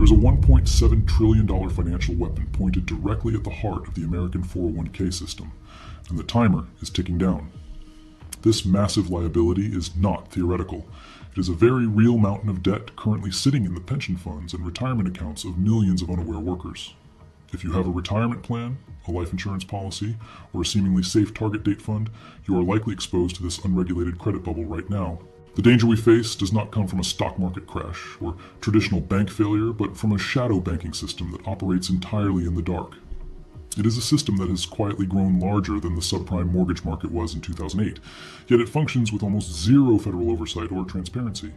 is a $1.7 trillion financial weapon pointed directly at the heart of the American 401k system, and the timer is ticking down. This massive liability is not theoretical. It is a very real mountain of debt currently sitting in the pension funds and retirement accounts of millions of unaware workers. If you have a retirement plan, a life insurance policy, or a seemingly safe target date fund, you are likely exposed to this unregulated credit bubble right now. The danger we face does not come from a stock market crash or traditional bank failure, but from a shadow banking system that operates entirely in the dark. It is a system that has quietly grown larger than the subprime mortgage market was in 2008, yet it functions with almost zero federal oversight or transparency.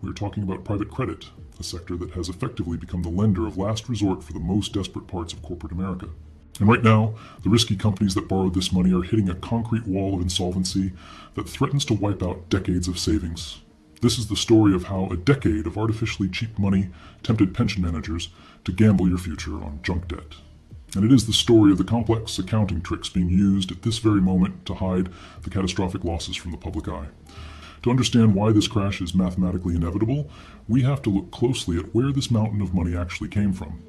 We are talking about private credit, a sector that has effectively become the lender of last resort for the most desperate parts of corporate America. And right now, the risky companies that borrowed this money are hitting a concrete wall of insolvency that threatens to wipe out decades of savings. This is the story of how a decade of artificially cheap money tempted pension managers to gamble your future on junk debt. And it is the story of the complex accounting tricks being used at this very moment to hide the catastrophic losses from the public eye. To understand why this crash is mathematically inevitable, we have to look closely at where this mountain of money actually came from.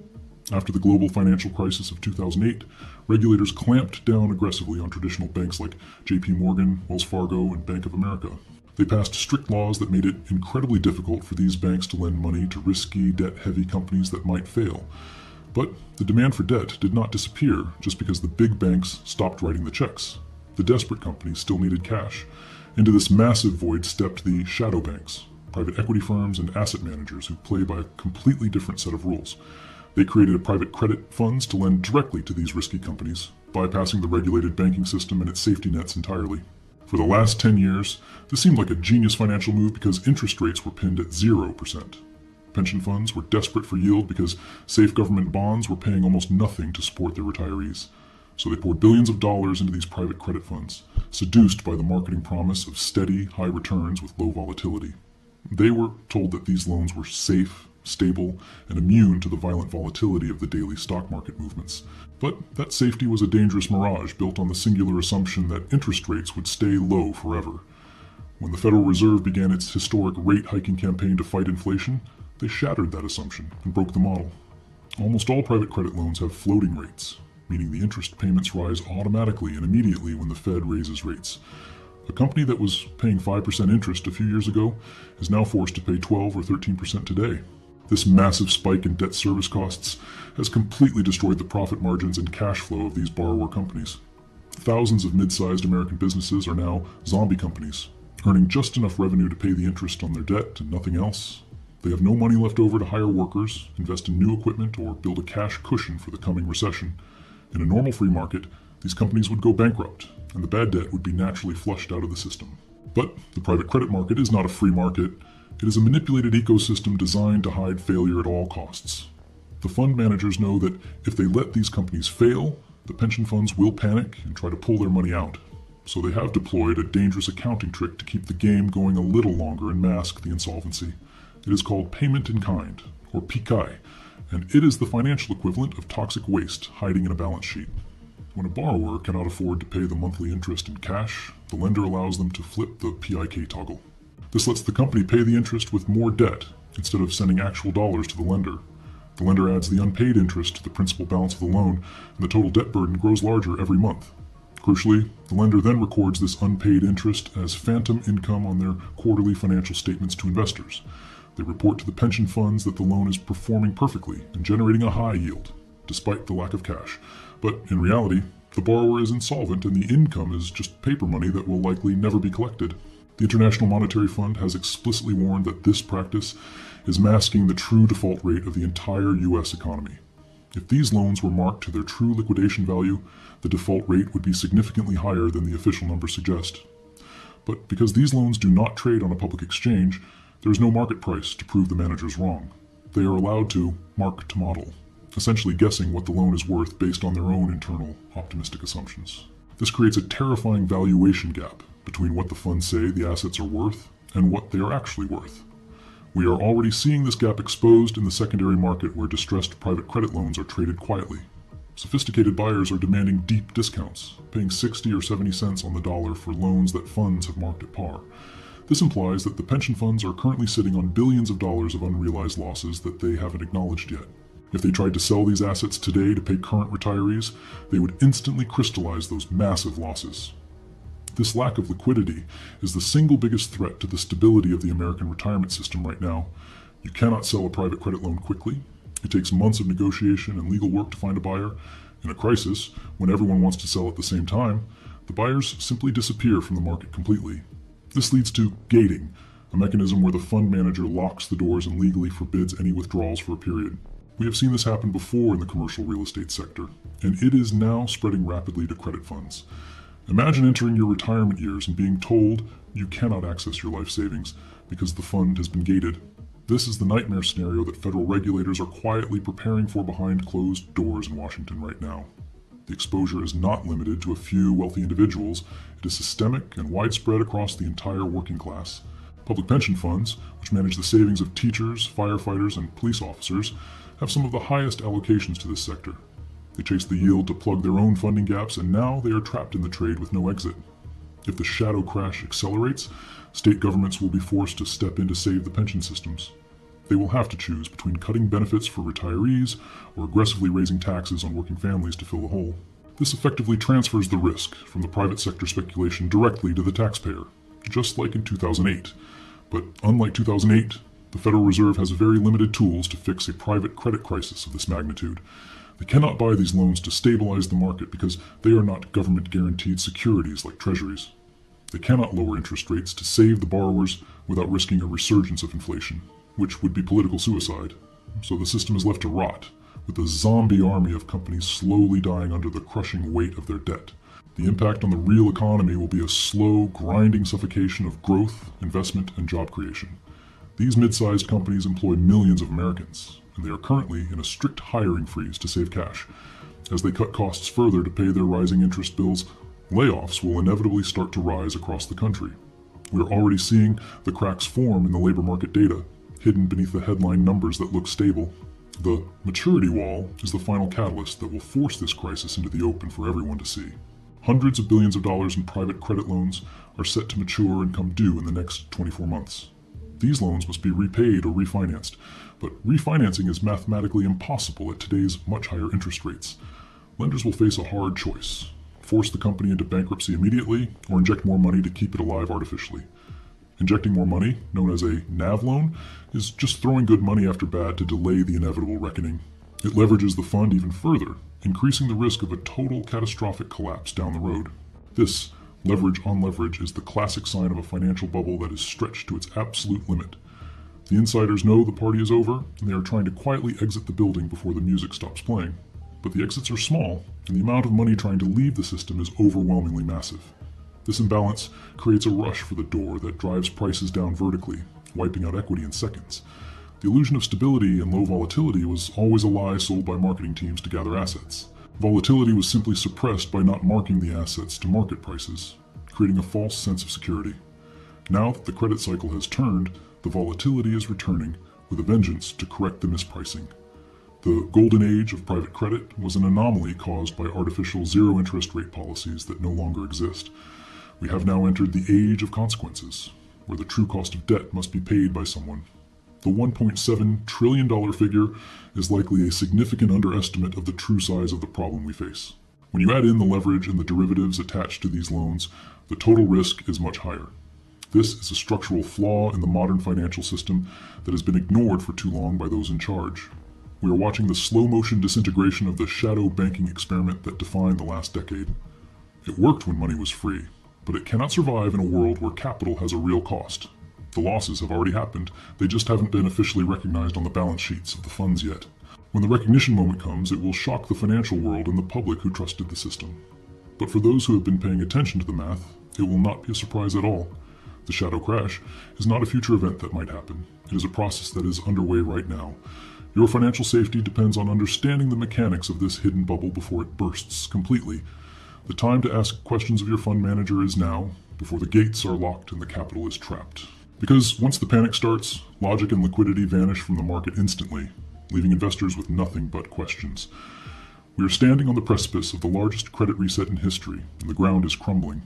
After the global financial crisis of 2008, regulators clamped down aggressively on traditional banks like JP Morgan, Wells Fargo, and Bank of America. They passed strict laws that made it incredibly difficult for these banks to lend money to risky, debt-heavy companies that might fail. But the demand for debt did not disappear just because the big banks stopped writing the checks. The desperate companies still needed cash. Into this massive void stepped the shadow banks, private equity firms and asset managers who play by a completely different set of rules. They created a private credit funds to lend directly to these risky companies, bypassing the regulated banking system and its safety nets entirely. For the last 10 years, this seemed like a genius financial move because interest rates were pinned at 0%. Pension funds were desperate for yield because safe government bonds were paying almost nothing to support their retirees. So they poured billions of dollars into these private credit funds, seduced by the marketing promise of steady, high returns with low volatility. They were told that these loans were safe, stable, and immune to the violent volatility of the daily stock market movements. But that safety was a dangerous mirage built on the singular assumption that interest rates would stay low forever. When the Federal Reserve began its historic rate hiking campaign to fight inflation, they shattered that assumption and broke the model. Almost all private credit loans have floating rates, meaning the interest payments rise automatically and immediately when the Fed raises rates. A company that was paying 5% interest a few years ago is now forced to pay 12 or 13% today. This massive spike in debt service costs has completely destroyed the profit margins and cash flow of these borrower companies. Thousands of mid-sized American businesses are now zombie companies, earning just enough revenue to pay the interest on their debt and nothing else. They have no money left over to hire workers, invest in new equipment, or build a cash cushion for the coming recession. In a normal free market, these companies would go bankrupt, and the bad debt would be naturally flushed out of the system. But the private credit market is not a free market. It is a manipulated ecosystem designed to hide failure at all costs. The fund managers know that if they let these companies fail, the pension funds will panic and try to pull their money out. So they have deployed a dangerous accounting trick to keep the game going a little longer and mask the insolvency. It is called payment in kind, or PICAI, and it is the financial equivalent of toxic waste hiding in a balance sheet. When a borrower cannot afford to pay the monthly interest in cash, the lender allows them to flip the PIK toggle. This lets the company pay the interest with more debt instead of sending actual dollars to the lender. The lender adds the unpaid interest to the principal balance of the loan, and the total debt burden grows larger every month. Crucially, the lender then records this unpaid interest as phantom income on their quarterly financial statements to investors. They report to the pension funds that the loan is performing perfectly and generating a high yield, despite the lack of cash. But in reality, the borrower is insolvent and the income is just paper money that will likely never be collected. The International Monetary Fund has explicitly warned that this practice is masking the true default rate of the entire U.S. economy. If these loans were marked to their true liquidation value, the default rate would be significantly higher than the official numbers suggest. But because these loans do not trade on a public exchange, there is no market price to prove the managers wrong. They are allowed to mark to model, essentially guessing what the loan is worth based on their own internal optimistic assumptions. This creates a terrifying valuation gap between what the funds say the assets are worth and what they are actually worth. We are already seeing this gap exposed in the secondary market where distressed private credit loans are traded quietly. Sophisticated buyers are demanding deep discounts, paying 60 or 70 cents on the dollar for loans that funds have marked at par. This implies that the pension funds are currently sitting on billions of dollars of unrealized losses that they haven't acknowledged yet. If they tried to sell these assets today to pay current retirees, they would instantly crystallize those massive losses. This lack of liquidity is the single biggest threat to the stability of the American retirement system right now. You cannot sell a private credit loan quickly. It takes months of negotiation and legal work to find a buyer. In a crisis, when everyone wants to sell at the same time, the buyers simply disappear from the market completely. This leads to gating, a mechanism where the fund manager locks the doors and legally forbids any withdrawals for a period. We have seen this happen before in the commercial real estate sector, and it is now spreading rapidly to credit funds. Imagine entering your retirement years and being told you cannot access your life savings because the fund has been gated. This is the nightmare scenario that federal regulators are quietly preparing for behind closed doors in Washington right now. The exposure is not limited to a few wealthy individuals. It is systemic and widespread across the entire working class. Public pension funds, which manage the savings of teachers, firefighters, and police officers, have some of the highest allocations to this sector. They chase the yield to plug their own funding gaps, and now they are trapped in the trade with no exit. If the shadow crash accelerates, state governments will be forced to step in to save the pension systems. They will have to choose between cutting benefits for retirees or aggressively raising taxes on working families to fill the hole. This effectively transfers the risk from the private sector speculation directly to the taxpayer, just like in 2008. But unlike 2008, the Federal Reserve has very limited tools to fix a private credit crisis of this magnitude. They cannot buy these loans to stabilize the market because they are not government-guaranteed securities like treasuries. They cannot lower interest rates to save the borrowers without risking a resurgence of inflation, which would be political suicide. So the system is left to rot, with a zombie army of companies slowly dying under the crushing weight of their debt. The impact on the real economy will be a slow, grinding suffocation of growth, investment, and job creation. These mid-sized companies employ millions of Americans, and they are currently in a strict hiring freeze to save cash. As they cut costs further to pay their rising interest bills, layoffs will inevitably start to rise across the country. We are already seeing the cracks form in the labor market data, hidden beneath the headline numbers that look stable. The maturity wall is the final catalyst that will force this crisis into the open for everyone to see. Hundreds of billions of dollars in private credit loans are set to mature and come due in the next 24 months. These loans must be repaid or refinanced, but refinancing is mathematically impossible at today's much higher interest rates. Lenders will face a hard choice: force the company into bankruptcy immediately or inject more money to keep it alive artificially. Injecting more money, known as a NAV loan, is just throwing good money after bad to delay the inevitable reckoning. It leverages the fund even further, increasing the risk of a total catastrophic collapse down the road. This leverage on leverage is the classic sign of a financial bubble that is stretched to its absolute limit. The insiders know the party is over, and they are trying to quietly exit the building before the music stops playing. But the exits are small, and the amount of money trying to leave the system is overwhelmingly massive. This imbalance creates a rush for the door that drives prices down vertically, wiping out equity in seconds. The illusion of stability and low volatility was always a lie sold by marketing teams to gather assets. Volatility was simply suppressed by not marking the assets to market prices, creating a false sense of security. Now that the credit cycle has turned, the volatility is returning with a vengeance to correct the mispricing. The golden age of private credit was an anomaly caused by artificial zero interest rate policies that no longer exist. We have now entered the age of consequences, where the true cost of debt must be paid by someone. The $1.7 trillion figure is likely a significant underestimate of the true size of the problem we face. When you add in the leverage and the derivatives attached to these loans, the total risk is much higher. This is a structural flaw in the modern financial system that has been ignored for too long by those in charge. We are watching the slow-motion disintegration of the shadow banking experiment that defined the last decade. It worked when money was free, but it cannot survive in a world where capital has a real cost. The losses have already happened, they just haven't been officially recognized on the balance sheets of the funds yet. When the recognition moment comes, it will shock the financial world and the public who trusted the system. But for those who have been paying attention to the math, it will not be a surprise at all. The shadow crash is not a future event that might happen. It is a process that is underway right now. Your financial safety depends on understanding the mechanics of this hidden bubble before it bursts completely. The time to ask questions of your fund manager is now, before the gates are locked and the capital is trapped. Because once the panic starts, logic and liquidity vanish from the market instantly, leaving investors with nothing but questions. We are standing on the precipice of the largest credit reset in history, and the ground is crumbling.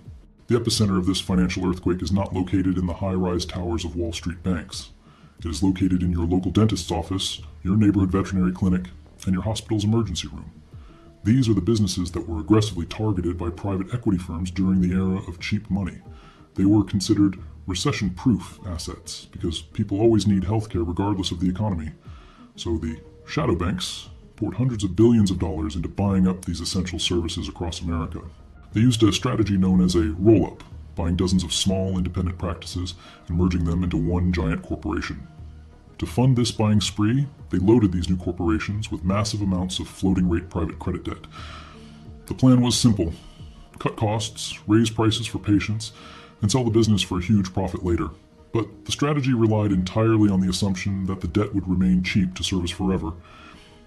The epicenter of this financial earthquake is not located in the high-rise towers of Wall Street banks. It is located in your local dentist's office, your neighborhood veterinary clinic, and your hospital's emergency room. These are the businesses that were aggressively targeted by private equity firms during the era of cheap money. They were considered recession-proof assets because people always need healthcare regardless of the economy. So the shadow banks poured hundreds of billions of dollars into buying up these essential services across America. They used a strategy known as a roll-up, buying dozens of small independent practices and merging them into one giant corporation. To fund this buying spree, they loaded these new corporations with massive amounts of floating-rate private credit debt. The plan was simple: cut costs, raise prices for patients, and sell the business for a huge profit later. But the strategy relied entirely on the assumption that the debt would remain cheap to service forever.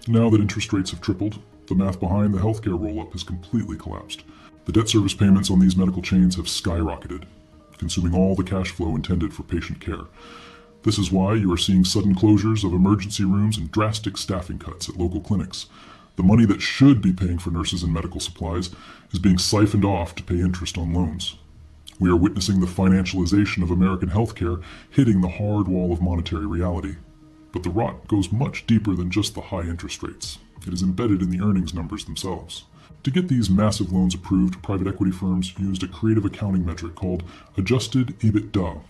Now that interest rates have tripled, the math behind the healthcare roll-up has completely collapsed. The debt service payments on these medical chains have skyrocketed, consuming all the cash flow intended for patient care. This is why you are seeing sudden closures of emergency rooms and drastic staffing cuts at local clinics. The money that should be paying for nurses and medical supplies is being siphoned off to pay interest on loans. We are witnessing the financialization of American healthcare hitting the hard wall of monetary reality. But the rot goes much deeper than just the high interest rates. It is embedded in the earnings numbers themselves. To get these massive loans approved, private equity firms used a creative accounting metric called adjusted EBITDA.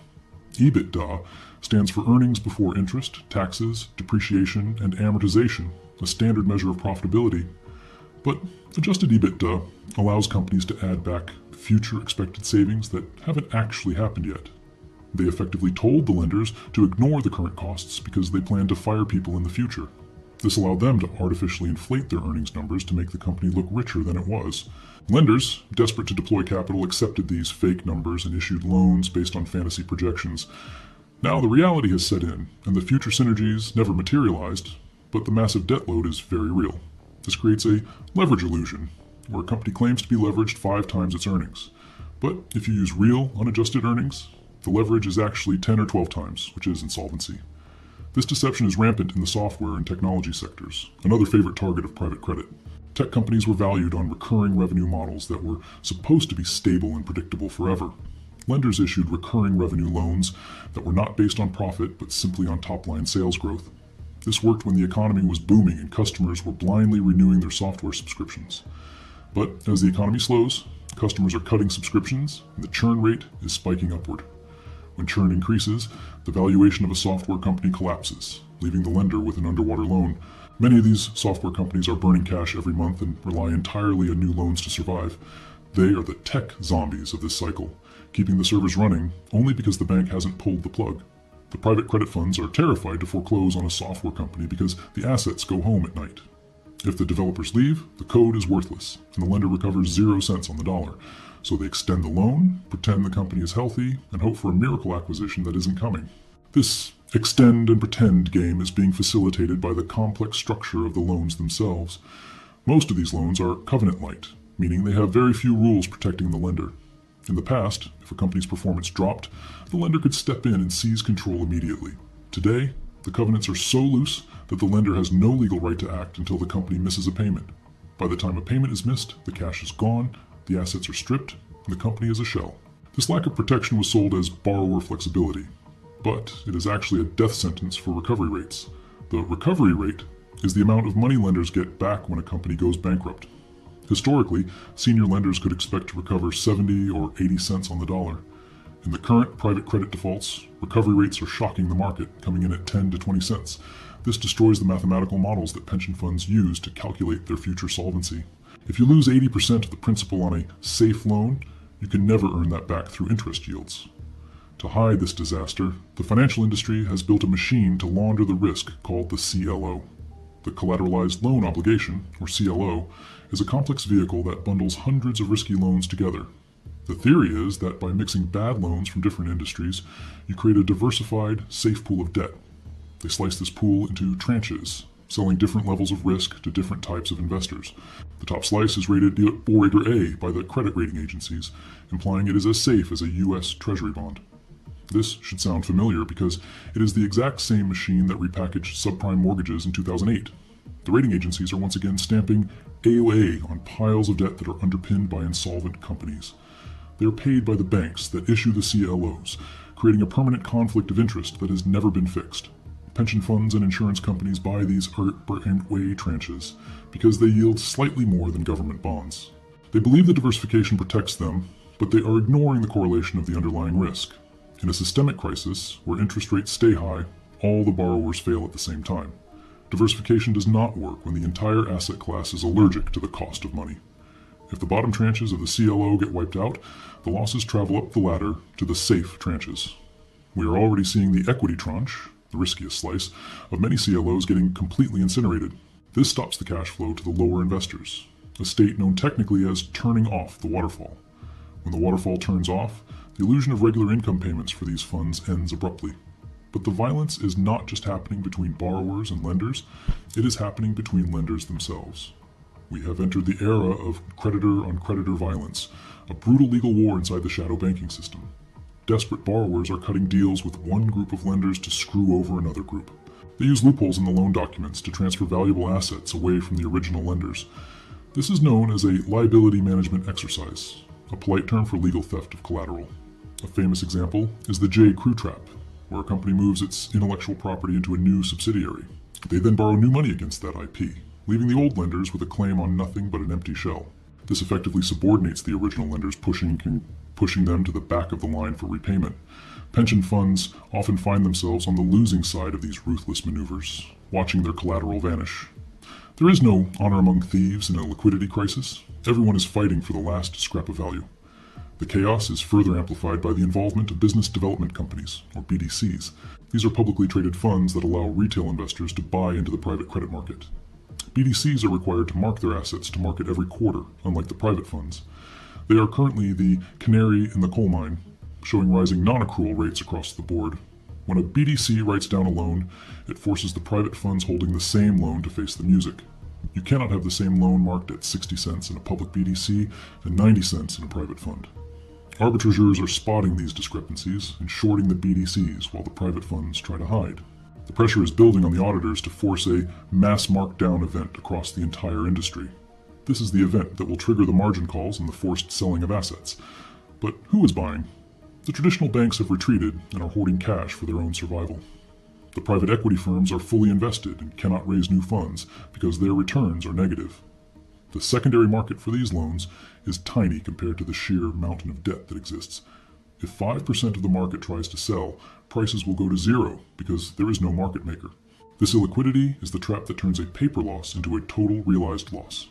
EBITDA stands for earnings before interest, taxes, depreciation, and amortization, a standard measure of profitability. But adjusted EBITDA allows companies to add back future expected savings that haven't actually happened yet. They effectively told the lenders to ignore the current costs because they plan to fire people in the future. This allowed them to artificially inflate their earnings numbers to make the company look richer than it was. Lenders, desperate to deploy capital, accepted these fake numbers and issued loans based on fantasy projections. Now the reality has set in, and the future synergies never materialized, but the massive debt load is very real. This creates a leverage illusion, where a company claims to be leveraged 5 times its earnings. But if you use real, unadjusted earnings, the leverage is actually 10 or 12 times, which is insolvency. This deception is rampant in the software and technology sectors, another favorite target of private credit. Tech companies were valued on recurring revenue models that were supposed to be stable and predictable forever. Lenders issued recurring revenue loans that were not based on profit, but simply on top-line sales growth. This worked when the economy was booming and customers were blindly renewing their software subscriptions. But as the economy slows, customers are cutting subscriptions, and the churn rate is spiking upward. When churn increases, the valuation of a software company collapses, leaving the lender with an underwater loan. Many of these software companies are burning cash every month and rely entirely on new loans to survive. They are the tech zombies of this cycle, keeping the servers running only because the bank hasn't pulled the plug. The private credit funds are terrified to foreclose on a software company because the assets go home at night. If the developers leave, the code is worthless, and the lender recovers 0 cents on the dollar. So they extend the loan, pretend the company is healthy, and hope for a miracle acquisition that isn't coming. This extend and pretend game is being facilitated by the complex structure of the loans themselves. Most of these loans are covenant-light, meaning they have very few rules protecting the lender. In the past, if a company's performance dropped, the lender could step in and seize control immediately. Today, the covenants are so loose that the lender has no legal right to act until the company misses a payment. By the time a payment is missed, the cash is gone, the assets are stripped, and the company is a shell. This lack of protection was sold as borrower flexibility, but it is actually a death sentence for recovery rates. The recovery rate is the amount of money lenders get back when a company goes bankrupt. Historically, senior lenders could expect to recover 70 or 80 cents on the dollar. In the current private credit defaults, recovery rates are shocking the market, coming in at 10 to 20 cents. This destroys the mathematical models that pension funds use to calculate their future solvency. If you lose 80% of the principal on a safe loan, you can never earn that back through interest yields. To hide this disaster, the financial industry has built a machine to launder the risk called the CLO. The Collateralized Loan Obligation, or CLO, is a complex vehicle that bundles hundreds of risky loans together. The theory is that by mixing bad loans from different industries, you create a diversified, safe pool of debt. They slice this pool into tranches, selling different levels of risk to different types of investors. The top slice is rated or A by the credit rating agencies, implying it is as safe as a U.S. Treasury bond. This should sound familiar because it is the exact same machine that repackaged subprime mortgages in 2008. The rating agencies are once again stamping AOA on piles of debt that are underpinned by insolvent companies. They are paid by the banks that issue the CLOs, creating a permanent conflict of interest that has never been fixed. Pension funds and insurance companies buy these way tranches because they yield slightly more than government bonds. They believe the diversification protects them, but they are ignoring the correlation of the underlying risk. In a systemic crisis, where interest rates stay high, all the borrowers fail at the same time. Diversification does not work when the entire asset class is allergic to the cost of money. If the bottom tranches of the CLO get wiped out, the losses travel up the ladder to the safe tranches. We are already seeing the equity tranche, the riskiest slice, of many CLOs getting completely incinerated. This stops the cash flow to the lower investors, a state known technically as turning off the waterfall. When the waterfall turns off, the illusion of regular income payments for these funds ends abruptly. But the violence is not just happening between borrowers and lenders, it is happening between lenders themselves. We have entered the era of creditor-on-creditor violence, a brutal legal war inside the shadow banking system. Desperate borrowers are cutting deals with one group of lenders to screw over another group. They use loopholes in the loan documents to transfer valuable assets away from the original lenders. This is known as a liability management exercise, a polite term for legal theft of collateral. A famous example is the J. Crew trap, where a company moves its intellectual property into a new subsidiary. They then borrow new money against that IP, leaving the old lenders with a claim on nothing but an empty shell. This effectively subordinates the original lenders, pushing them to the back of the line for repayment. Pension funds often find themselves on the losing side of these ruthless maneuvers, watching their collateral vanish. There is no honor among thieves in a liquidity crisis. Everyone is fighting for the last scrap of value. The chaos is further amplified by the involvement of business development companies, or BDCs. These are publicly traded funds that allow retail investors to buy into the private credit market. BDCs are required to mark their assets to market every quarter, unlike the private funds. They are currently the canary in the coal mine, showing rising non-accrual rates across the board. When a BDC writes down a loan, it forces the private funds holding the same loan to face the music. You cannot have the same loan marked at 60 cents in a public BDC and 90 cents in a private fund. Arbitrageurs are spotting these discrepancies and shorting the BDCs while the private funds try to hide. The pressure is building on the auditors to force a mass markdown event across the entire industry. This is the event that will trigger the margin calls and the forced selling of assets. But who is buying? The traditional banks have retreated and are hoarding cash for their own survival. The private equity firms are fully invested and cannot raise new funds because their returns are negative. The secondary market for these loans is tiny compared to the sheer mountain of debt that exists. If 5% of the market tries to sell, prices will go to zero because there is no market maker. This illiquidity is the trap that turns a paper loss into a total realized loss.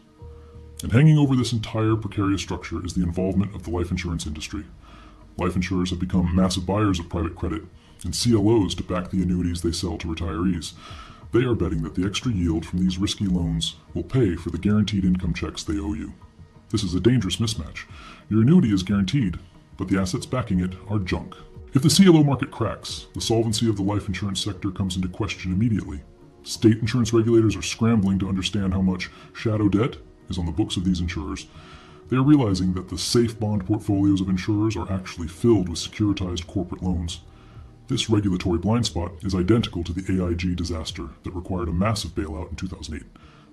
And hanging over this entire precarious structure is the involvement of the life insurance industry. Life insurers have become massive buyers of private credit and CLOs to back the annuities they sell to retirees. They are betting that the extra yield from these risky loans will pay for the guaranteed income checks they owe you. This is a dangerous mismatch. Your annuity is guaranteed, but the assets backing it are junk. If the CLO market cracks, the solvency of the life insurance sector comes into question immediately. State insurance regulators are scrambling to understand how much shadow debt is on the books of these insurers. They are realizing that the safe bond portfolios of insurers are actually filled with securitized corporate loans. This regulatory blind spot is identical to the AIG disaster that required a massive bailout in 2008.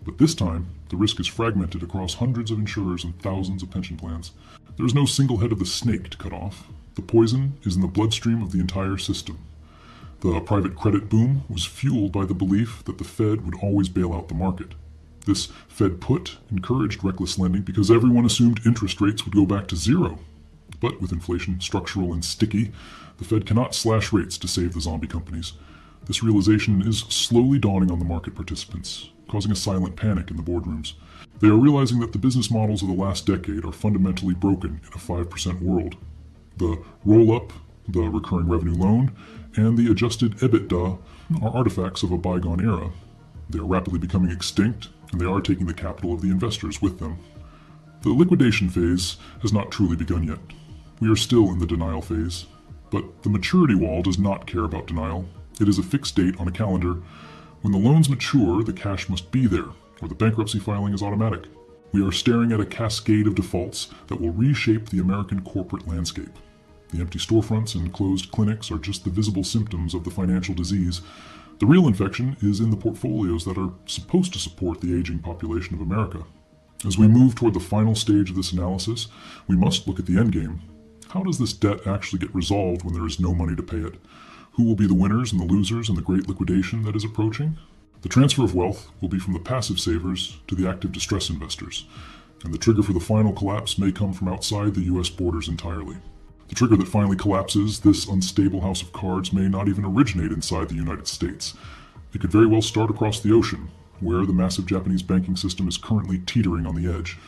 But this time, the risk is fragmented across hundreds of insurers and thousands of pension plans. There is no single head of the snake to cut off. The poison is in the bloodstream of the entire system. The private credit boom was fueled by the belief that the Fed would always bail out the market. This Fed put encouraged reckless lending because everyone assumed interest rates would go back to zero. But with inflation structural and sticky, the Fed cannot slash rates to save the zombie companies. This realization is slowly dawning on the market participants, causing a silent panic in the boardrooms. They are realizing that the business models of the last decade are fundamentally broken in a 5% world. The roll-up, the recurring revenue loan, and the adjusted EBITDA are artifacts of a bygone era. They are rapidly becoming extinct, and they are taking the capital of the investors with them. The liquidation phase has not truly begun yet. We are still in the denial phase. But the maturity wall does not care about denial. It is a fixed date on a calendar. When the loans mature, the cash must be there, or the bankruptcy filing is automatic. We are staring at a cascade of defaults that will reshape the American corporate landscape. The empty storefronts and closed clinics are just the visible symptoms of the financial disease. The real infection is in the portfolios that are supposed to support the aging population of America. As we move toward the final stage of this analysis, we must look at the endgame. how does this debt actually get resolved when there is no money to pay it? Who will be the winners and the losers in the great liquidation that is approaching? The transfer of wealth will be from the passive savers to the active distress investors, and the trigger for the final collapse may come from outside the US borders entirely. The trigger that finally collapses this unstable house of cards may not even originate inside the United States. It could very well start across the ocean, where the massive Japanese banking system is currently teetering on the edge.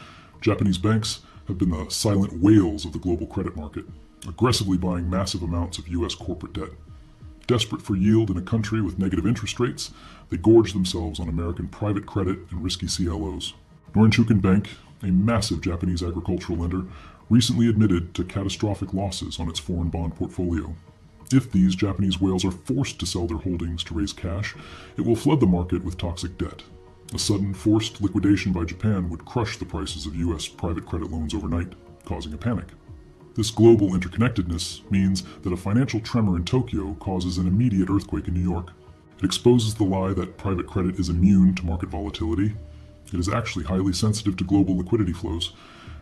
Japanese banks have been the silent whales of the global credit market, aggressively buying massive amounts of US corporate debt. Desperate for yield in a country with negative interest rates, they gorge themselves on American private credit and risky CLOs. Norinchukin Bank, a massive Japanese agricultural lender, recently admitted to catastrophic losses on its foreign bond portfolio. If these Japanese whales are forced to sell their holdings to raise cash, it will flood the market with toxic debt. A sudden forced liquidation by Japan would crush the prices of US private credit loans overnight, causing a panic. This global interconnectedness means that a financial tremor in Tokyo causes an immediate earthquake in New York. It exposes the lie that private credit is immune to market volatility. It is actually highly sensitive to global liquidity flows,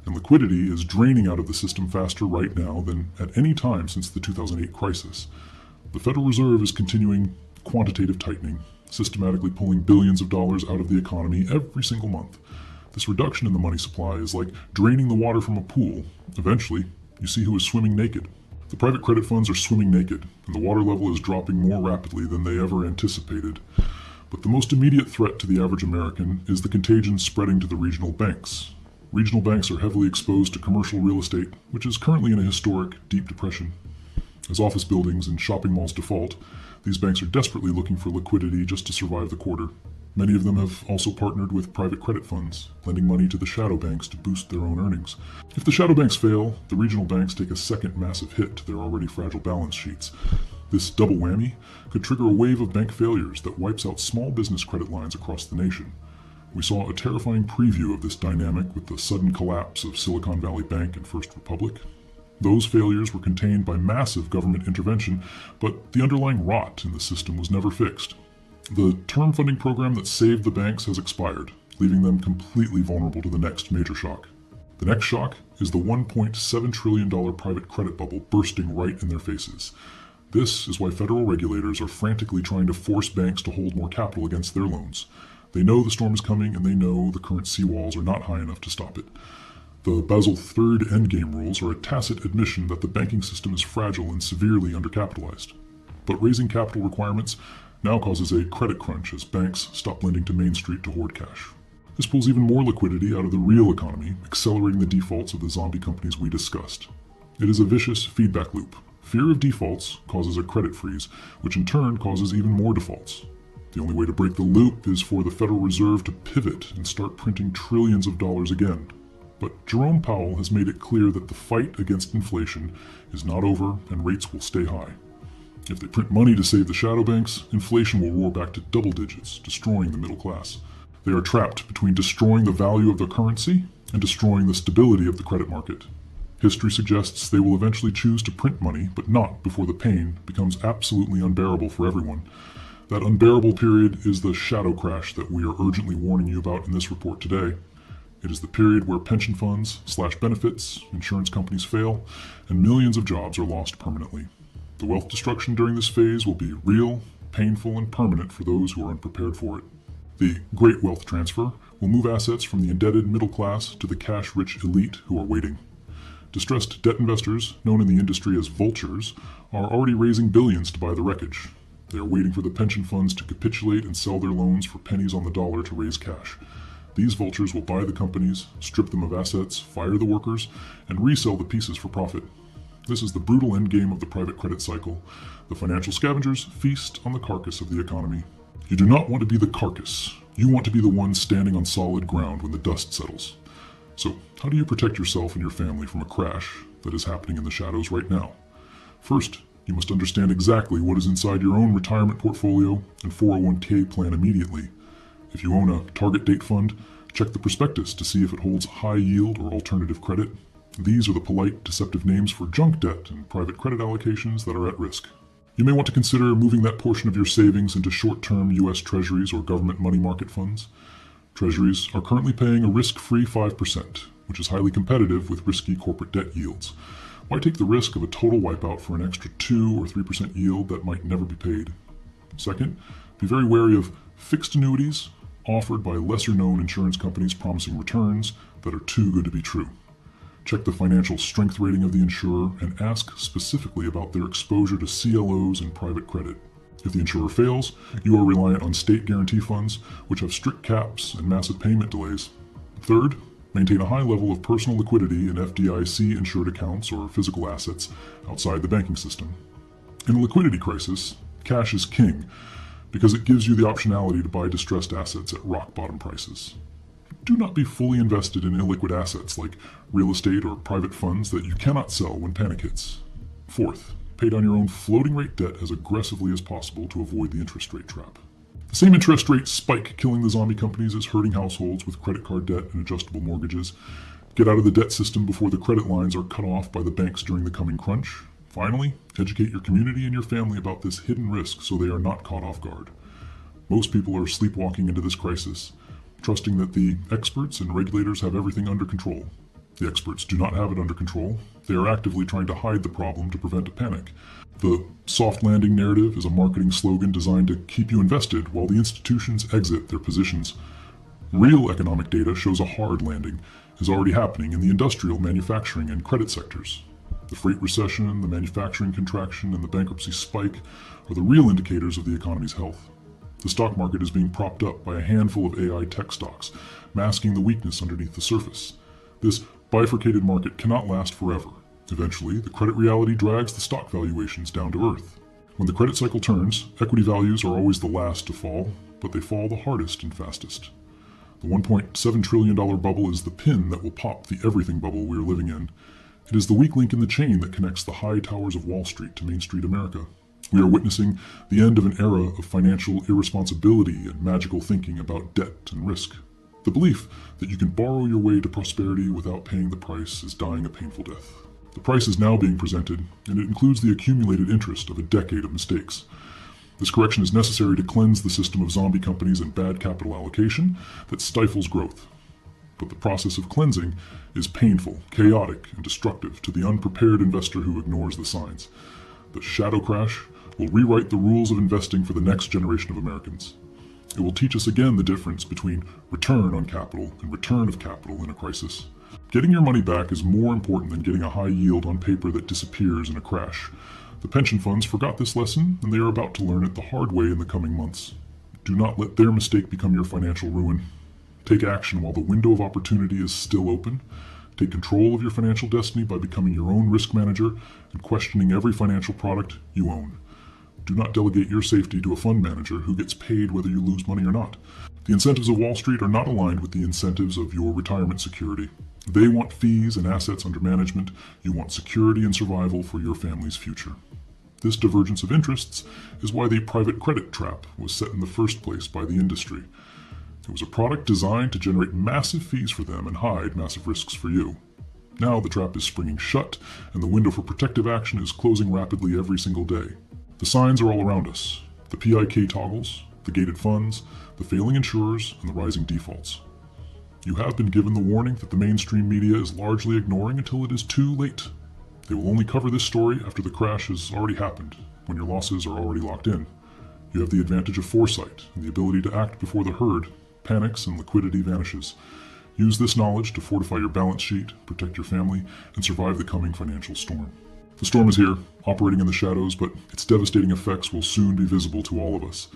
and liquidity is draining out of the system faster right now than at any time since the 2008 crisis. The Federal Reserve is continuing quantitative tightening, systematically pulling billions of dollars out of the economy every single month. This reduction in the money supply is like draining the water from a pool. Eventually, you see who is swimming naked. The private credit funds are swimming naked, and the water level is dropping more rapidly than they ever anticipated. But the most immediate threat to the average American is the contagion spreading to the regional banks. Regional banks are heavily exposed to commercial real estate, which is currently in a historic, deep depression. As office buildings and shopping malls default, these banks are desperately looking for liquidity just to survive the quarter. Many of them have also partnered with private credit funds, lending money to the shadow banks to boost their own earnings. If the shadow banks fail, the regional banks take a second massive hit to their already fragile balance sheets. This double whammy could trigger a wave of bank failures that wipes out small business credit lines across the nation. We saw a terrifying preview of this dynamic with the sudden collapse of Silicon Valley Bank and First Republic. Those failures were contained by massive government intervention, but the underlying rot in the system was never fixed. The term funding program that saved the banks has expired, leaving them completely vulnerable to the next major shock. The next shock is the $1.7 trillion private credit bubble bursting right in their faces. This is why federal regulators are frantically trying to force banks to hold more capital against their loans. They know the storm is coming, and they know the current seawalls are not high enough to stop it. The Basel III endgame rules are a tacit admission that the banking system is fragile and severely undercapitalized. But raising capital requirements now causes a credit crunch as banks stop lending to Main Street to hoard cash. This pulls even more liquidity out of the real economy, accelerating the defaults of the zombie companies we discussed. It is a vicious feedback loop. Fear of defaults causes a credit freeze, which in turn causes even more defaults. The only way to break the loop is for the Federal Reserve to pivot and start printing trillions of dollars again. But Jerome Powell has made it clear that the fight against inflation is not over and rates will stay high. If they print money to save the shadow banks, inflation will roar back to double digits, destroying the middle class. They are trapped between destroying the value of the currency and destroying the stability of the credit market. History suggests they will eventually choose to print money, but not before the pain becomes absolutely unbearable for everyone. That unbearable period is the shadow crash that we are urgently warning you about in this report today. It is the period where pension funds slash benefits, insurance companies fail, and millions of jobs are lost permanently. The wealth destruction during this phase will be real, painful, and permanent for those who are unprepared for it. The Great Wealth Transfer will move assets from the indebted middle class to the cash-rich elite who are waiting. Distressed debt investors, known in the industry as vultures, are already raising billions to buy the wreckage. They are waiting for the pension funds to capitulate and sell their loans for pennies on the dollar to raise cash. These vultures will buy the companies, strip them of assets, fire the workers, and resell the pieces for profit. This is the brutal endgame of the private credit cycle. The financial scavengers feast on the carcass of the economy. You do not want to be the carcass. You want to be the one standing on solid ground when the dust settles. So, how do you protect yourself and your family from a crash that is happening in the shadows right now? First, you must understand exactly what is inside your own retirement portfolio and 401k plan immediately. If you own a target date fund, check the prospectus to see if it holds high yield or alternative credit. These are the polite, deceptive names for junk debt and private credit allocations that are at risk. You may want to consider moving that portion of your savings into short-term U.S. Treasuries or government money market funds. Treasuries are currently paying a risk-free 5%, which is highly competitive with risky corporate debt yields. Why take the risk of a total wipeout for an extra 2 or 3% yield that might never be paid? Second, be very wary of fixed annuities offered by lesser-known insurance companies promising returns that are too good to be true. Check the financial strength rating of the insurer and ask specifically about their exposure to CLOs and private credit. If the insurer fails, you are reliant on state guarantee funds, which have strict caps and massive payment delays. Third, maintain a high level of personal liquidity in FDIC-insured accounts or physical assets outside the banking system. In a liquidity crisis, cash is king because it gives you the optionality to buy distressed assets at rock-bottom prices. Do not be fully invested in illiquid assets like real estate or private funds that you cannot sell when panic hits. Fourth, pay down your own floating rate debt as aggressively as possible to avoid the interest rate trap. The same interest rate spike killing the zombie companies is hurting households with credit card debt and adjustable mortgages. Get out of the debt system before the credit lines are cut off by the banks during the coming crunch. Finally, educate your community and your family about this hidden risk so they are not caught off guard. Most people are sleepwalking into this crisis, trusting that the experts and regulators have everything under control. The experts do not have it under control. They are actively trying to hide the problem to prevent a panic. The soft landing narrative is a marketing slogan designed to keep you invested while the institutions exit their positions. Real economic data shows a hard landing is already happening in the industrial, manufacturing, and credit sectors. The freight recession, the manufacturing contraction, and the bankruptcy spike are the real indicators of the economy's health. The stock market is being propped up by a handful of AI tech stocks, masking the weakness underneath the surface. This bifurcated market cannot last forever. Eventually, the credit reality drags the stock valuations down to earth. When the credit cycle turns, equity values are always the last to fall, but they fall the hardest and fastest. The $1.7 trillion bubble is the pin that will pop the everything bubble we are living in. It is the weak link in the chain that connects the high towers of Wall Street to Main Street America. We are witnessing the end of an era of financial irresponsibility and magical thinking about debt and risk. The belief that you can borrow your way to prosperity without paying the price is dying a painful death. The price is now being presented, and it includes the accumulated interest of a decade of mistakes. This correction is necessary to cleanse the system of zombie companies and bad capital allocation that stifles growth. But the process of cleansing is painful, chaotic, and destructive to the unprepared investor who ignores the signs. The shadow crash will rewrite the rules of investing for the next generation of Americans. It will teach us again the difference between return on capital and return of capital in a crisis. Getting your money back is more important than getting a high yield on paper that disappears in a crash. The pension funds forgot this lesson, and they are about to learn it the hard way in the coming months. Do not let their mistake become your financial ruin. Take action while the window of opportunity is still open. Take control of your financial destiny by becoming your own risk manager and questioning every financial product you own. Do not delegate your safety to a fund manager who gets paid whether you lose money or not. The incentives of Wall Street are not aligned with the incentives of your retirement security. They want fees and assets under management. You want security and survival for your family's future. This divergence of interests is why the private credit trap was set in the first place by the industry. It was a product designed to generate massive fees for them and hide massive risks for you. Now the trap is springing shut, and the window for protective action is closing rapidly every single day. The signs are all around us. The PIK toggles, the gated funds, the failing insurers, and the rising defaults. You have been given the warning that the mainstream media is largely ignoring until it is too late. They will only cover this story after the crash has already happened, when your losses are already locked in. You have the advantage of foresight and the ability to act before the herd panics and liquidity vanishes. Use this knowledge to fortify your balance sheet, protect your family, and survive the coming financial storm. The storm is here, operating in the shadows, but its devastating effects will soon be visible to all of us.